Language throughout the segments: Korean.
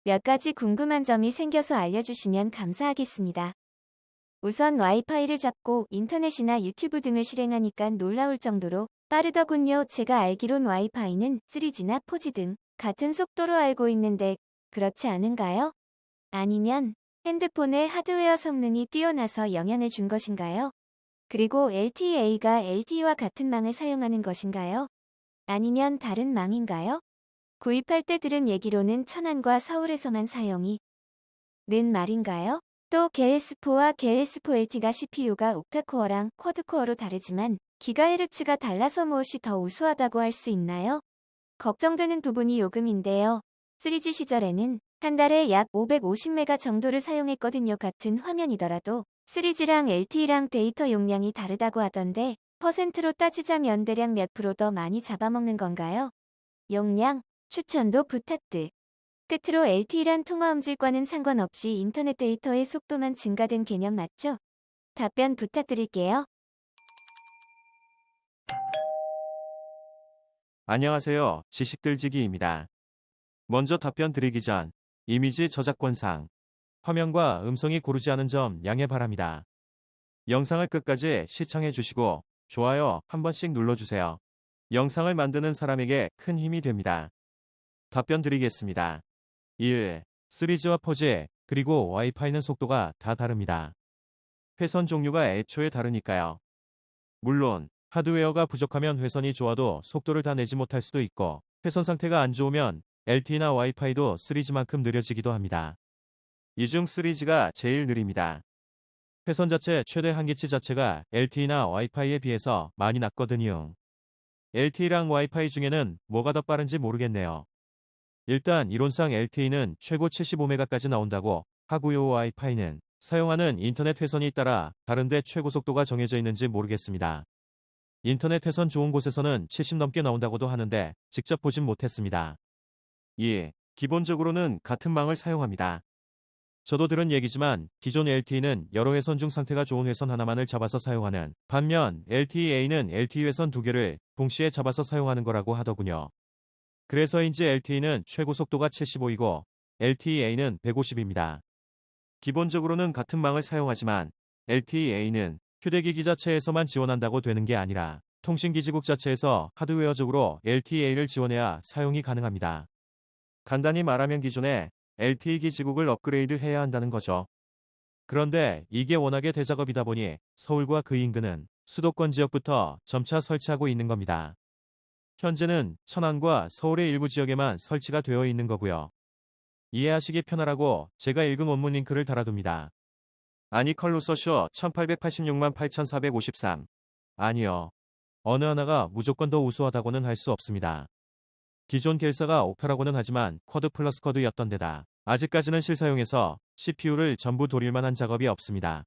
몇 가지 궁금한 점이 생겨서 알려주시면 감사하겠습니다. 우선 와이파이를 잡고 인터넷이나 유튜브 등을 실행하니까 놀라울 정도로 빠르더군요. 제가 알기론 와이파이는 3G나 4G 등 같은 속도로 알고 있는데 그렇지 않은가요? 아니면 핸드폰의 하드웨어 성능이 뛰어나서 영향을 준 것인가요? 그리고 LTE가 LTE와 같은 망을 사용하는 것인가요? 아니면 다른 망인가요? 구입할 때 들은 얘기로는 천안과 서울에서만 사용이 는 말인가요? 또 갤스4와 갤스4 LT가 CPU가 옥타코어랑 쿼드코어로 다르지만 기가헤르츠가 달라서 무엇이 더 우수하다고 할 수 있나요? 걱정되는 부분이 요금인데요. 3G 시절에는 한 달에 약 550메가 정도를 사용했거든요. 같은 화면이더라도 3G랑 LTE랑 데이터 용량이 다르다고 하던데 퍼센트로 따지자면 대략 몇 프로 더 많이 잡아먹는 건가요? 용량, 추천도 부탁드. 끝으로 LTE란 통화 음질과는 상관없이 인터넷 데이터의 속도만 증가된 개념 맞죠? 답변 부탁드릴게요. 안녕하세요. 지식들지기입니다. 먼저 답변 드리기 전 이미지 저작권상 화면과 음성이 고르지 않은 점 양해 바랍니다. 영상을 끝까지 시청해 주시고 좋아요 한 번씩 눌러주세요. 영상을 만드는 사람에게 큰 힘이 됩니다. 답변 드리겠습니다. 1. 3G와 4G 그리고 와이파이는 속도가 다 다릅니다. 회선 종류가 애초에 다르니까요. 물론 하드웨어가 부족하면 회선이 좋아도 속도를 다 내지 못할 수도 있고 회선 상태가 안 좋으면 LTE나 와이파이도 3G만큼 느려지기도 합니다. 이 중 3G가 제일 느립니다. 회선 자체 최대 한계치 자체가 LTE나 와이파이에 비해서 많이 낮거든요. LTE랑 와이파이 중에는 뭐가 더 빠른지 모르겠네요. 일단 이론상 LTE는 최고 75메가까지 나온다고 하고요. 와이파이는 사용하는 인터넷 회선이 따라 다른데 최고 속도가 정해져 있는지 모르겠습니다. 인터넷 회선 좋은 곳에서는 70 넘게 나온다고도 하는데 직접 보진 못했습니다. 2. 기본적으로는 같은 망을 사용합니다. 저도 들은 얘기지만 기존 LTE는 여러 회선 중 상태가 좋은 회선 하나만을 잡아서 사용하는 반면 LTE-A는 LTE 회선 두 개를 동시에 잡아서 사용하는 거라고 하더군요. 그래서인지 LTE는 최고 속도가 75이고 LTE-A는 150입니다. 기본적으로는 같은 망을 사용하지만 LTE-A는 휴대기기 자체에서만 지원한다고 되는 게 아니라 통신기지국 자체에서 하드웨어적으로 LTE-A를 지원해야 사용이 가능합니다. 간단히 말하면 기존에 LTE 기지국을 업그레이드 해야 한다는 거죠. 그런데 이게 워낙에 대작업이다 보니 서울과 그 인근은 수도권 지역부터 점차 설치하고 있는 겁니다. 현재는 천안과 서울의 일부 지역에만 설치가 되어 있는 거고요. 이해하시기 편하라고 제가 읽은 원문 링크를 달아둡니다. 아니 컬로 써쇼 1886만 8453. 아니요. 어느 하나가 무조건 더 우수하다고는 할 수 없습니다. 기존 갤사가 옥타라고는 하지만 쿼드 플러스 쿼드였던 데다 아직까지는 실사용에서 CPU를 전부 돌릴 만한 작업이 없습니다.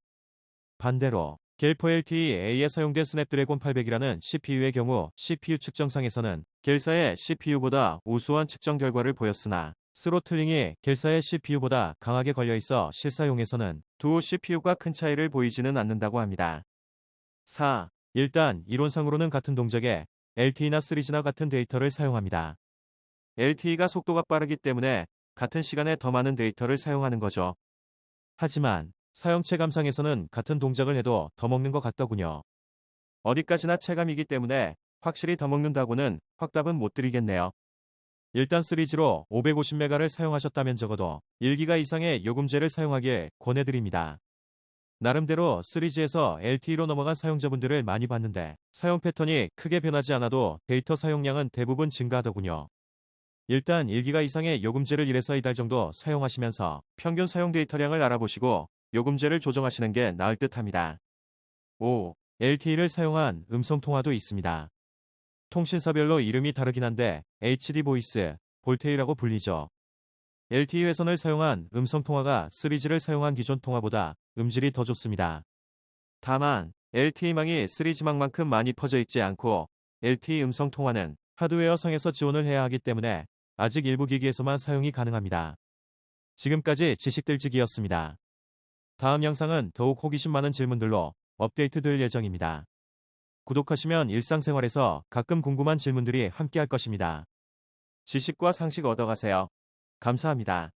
반대로 갤4 LTE-A에 사용된 스냅드래곤 800이라는 CPU의 경우 CPU 측정상에서는 갤사의 CPU보다 우수한 측정 결과를 보였으나 스로틀링이 갤사의 CPU보다 강하게 걸려있어 실사용에서는 두 CPU가 큰 차이를 보이지는 않는다고 합니다. 4. 일단 이론상으로는 같은 동작에 LTE나 3G나 같은 데이터를 사용합니다. LTE가 속도가 빠르기 때문에 같은 시간에 더 많은 데이터를 사용하는 거죠. 하지만 사용 체감상에서는 같은 동작을 해도 더 먹는 것 같더군요. 어디까지나 체감이기 때문에 확실히 더 먹는다고는 확답은 못 드리겠네요. 일단 3G로 550메가를 사용하셨다면 적어도 1기가 이상의 요금제를 사용하길 권해드립니다. 나름대로 3G에서 LTE로 넘어간 사용자분들을 많이 봤는데 사용 패턴이 크게 변하지 않아도 데이터 사용량은 대부분 증가하더군요. 일단 1기가 이상의 요금제를 1에서 2달 정도 사용하시면서 평균 사용 데이터량을 알아보시고 요금제를 조정하시는 게 나을 듯 합니다. 5. LTE를 사용한 음성통화도 있습니다. 통신사별로 이름이 다르긴 한데 HD 보이스, 볼테이라고 불리죠. LTE 회선을 사용한 음성통화가 3G를 사용한 기존 통화보다 음질이 더 좋습니다. 다만 LTE망이 3G망만큼 많이 퍼져 있지 않고 LTE 음성통화는 하드웨어상에서 지원을 해야 하기 때문에 아직 일부 기기에서만 사용이 가능합니다. 지금까지 지식들지기였습니다. 다음 영상은 더욱 호기심 많은 질문들로 업데이트될 예정입니다. 구독하시면 일상생활에서 가끔 궁금한 질문들이 함께할 것입니다. 지식과 상식 얻어가세요. 감사합니다.